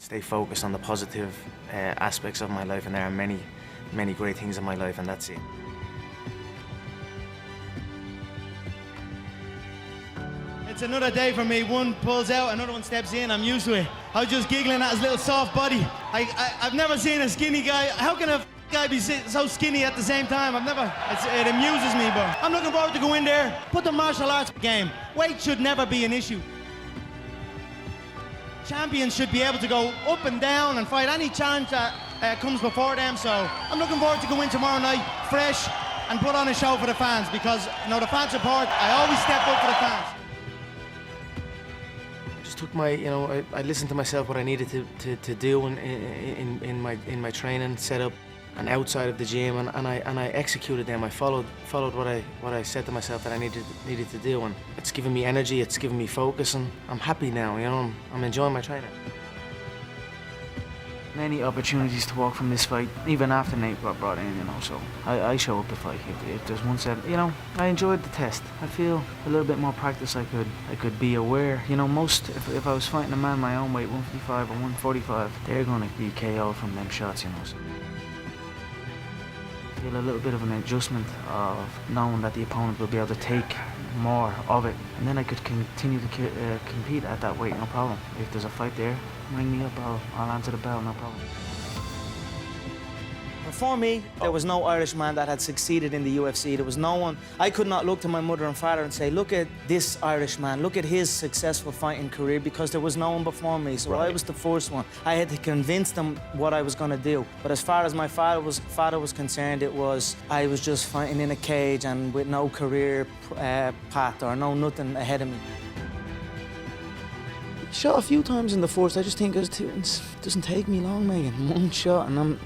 stay focused on the positive aspects of my life, and there are many, many great things in my life, and that's it. It's another day for me. One pulls out, another one steps in. I'm used to it. I was just giggling at his little soft body. I've never seen a skinny guy. How can a guy be so skinny at the same time? It amuses me, but I'm looking forward to go in there, put the martial arts game. Weight should never be an issue. Champions should be able to go up and down and fight any challenge that comes before them. So I'm looking forward to go in tomorrow night fresh and put on a show for the fans, because the fan support, I always step up for the fans. Took my, I listened to myself what I needed to do in my training setup and outside of the gym, and I executed them. I followed what I said to myself that I needed to do, and it's given me energy, it's given me focus, and I'm happy now. I'm enjoying my training. Many opportunities to walk from this fight, even after Nate got brought in, so I show up to fight. If there's one set, I enjoyed the test. I feel a little bit more practice, I could be aware. Most, if I was fighting a man my own weight, 155 or 145, they're gonna be KO from them shots, so. I feel a little bit of an adjustment of knowing that the opponent will be able to take more of it, and then I could continue to compete at that weight, no problem. If there's a fight there, ring me up, I'll answer the bell, no problem. For me, there was no Irish man that had succeeded in the UFC. There was no one. I could not look to my mother and father and say, look at this Irish man, look at his successful fighting career, because there was no one before me. So I was the first one. I had to convince them what I was going to do. But as far as my father was concerned, I was just fighting in a cage and with no career path or nothing ahead of me. Shot a few times in the first. I just think it doesn't take me long, Megan. One shot and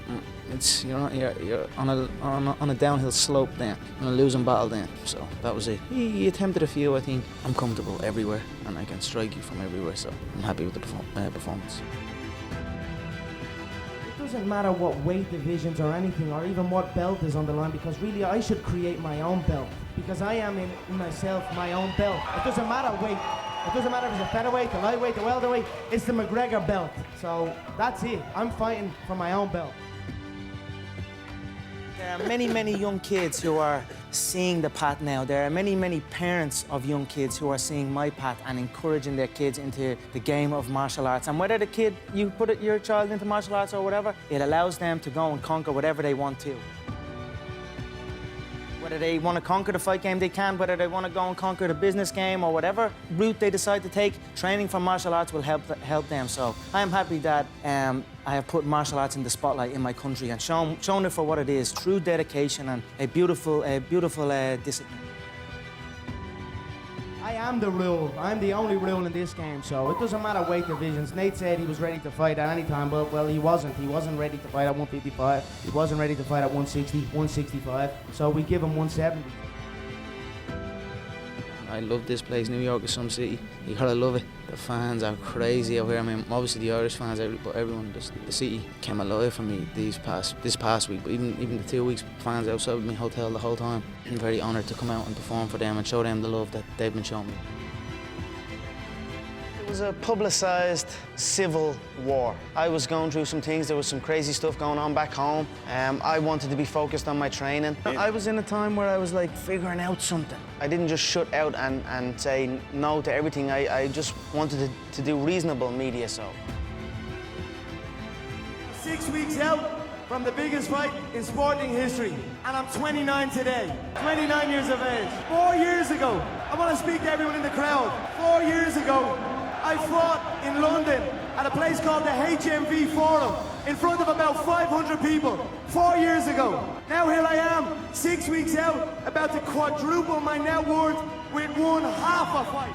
you're on a downhill slope then, on a losing battle then. So that was it. He attempted a few. I think I'm comfortable everywhere, and I can strike you from everywhere. So I'm happy with the performance. It doesn't matter what weight divisions or anything, or even what belt is on the line, because really I should create my own belt, because I am in myself my own belt. It doesn't matter weight. It doesn't matter if it's a featherweight, the lightweight, the welterweight. It's the McGregor belt. So that's it. I'm fighting for my own belt. There are many, many young kids who are seeing the path now. There are many, many parents of young kids who are seeing my path and encouraging their kids into the game of martial arts. And whether you put your child into martial arts or whatever, it allows them to go and conquer whatever they want to. Whether they want to conquer the fight game, they can. Whether they want to go and conquer the business game or whatever route they decide to take, training for martial arts will help them. So I am happy that I have put martial arts in the spotlight in my country and shown it for what it is: true dedication and a beautiful discipline. I am the rule. I'm the only rule in this game, so it doesn't matter weight divisions. Nate said he was ready to fight at any time, but well, he wasn't. He wasn't ready to fight at 155. He wasn't ready to fight at 160, 165. So we give him 170. I love this place. New York is some city. You gotta love it. The fans are crazy out here. I mean, obviously the Irish fans, but everyone. The city came alive for me this past week. But even the 2 weeks, fans outside of my hotel the whole time. I'm very honoured to come out and perform for them and show them the love that they've been showing me. It was a publicised civil war. I was going through some things. There was some crazy stuff going on back home. I wanted to be focused on my training. I was in a time where I was like figuring out something. I didn't just shut out and say no to everything. I just wanted to do reasonable media, so. 6 weeks out from the biggest fight in sporting history, and I'm 29 today, 29 years of age. 4 years ago, I want to speak to everyone in the crowd. 4 years ago, I fought in London at a place called the HMV Forum in front of about 500 people 4 years ago. Now here I am, 6 weeks out, about to quadruple my net worth with one half a fight.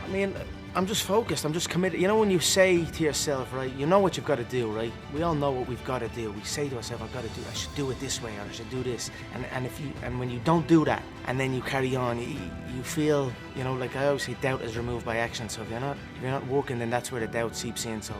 I mean, I'm just focused, I'm just committed. When you say to yourself, right, you know what you've got to do, right? We all know what we've got to do. We say to ourselves, I should do it this way, or I should do this. And when you don't do that, and then you carry on, you feel, like I always say, doubt is removed by action. So if you're not working, then that's where the doubt seeps in. So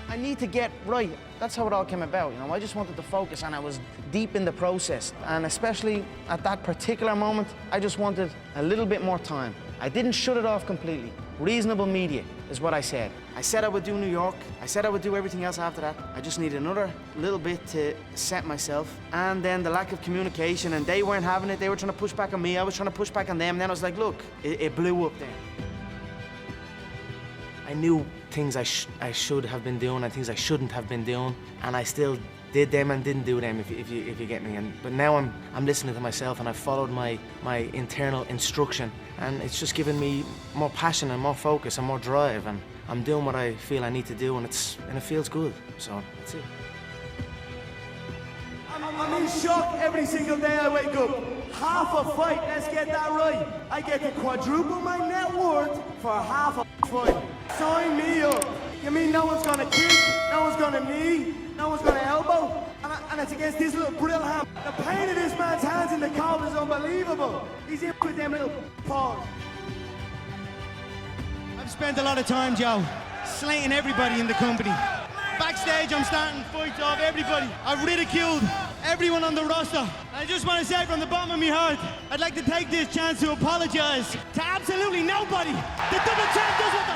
I need to get right. That's how it all came about, I just wanted to focus, and I was deep in the process. And especially at that particular moment, I just wanted a little bit more time. I didn't shut it off completely. reasonable media is what I said. I said I would do New York. I said I would do everything else after that. I just needed another little bit to set myself. And then the lack of communication, and they weren't having it. They were trying to push back on me. I was trying to push back on them. And then I was like, look, it blew up then. I knew things I should have been doing and things I shouldn't have been doing, and I still did them and didn't do them, if you get me. But now I'm listening to myself, and I've followed my internal instruction, and it's just given me more passion and more focus and more drive, and I'm doing what I feel I need to do, and it feels good. So that's it. I'm in shock every single day I wake up. Half a fight, let's get that right. I get to quadruple my net worth for half a fight. Sign me up. You mean no one's gonna kick, no one's gonna knee, no one's gonna elbow? And it's against this little brill ham. The pain of this man's hands in the cold is unbelievable. He's in with them little paws. I've spent a lot of time, Joe, slating everybody in the company. Backstage, I'm starting fights off everybody. I've ridiculed everyone on the roster. I just want to say from the bottom of my heart, I'd like to take this chance to apologize to absolutely nobody. The double champ does what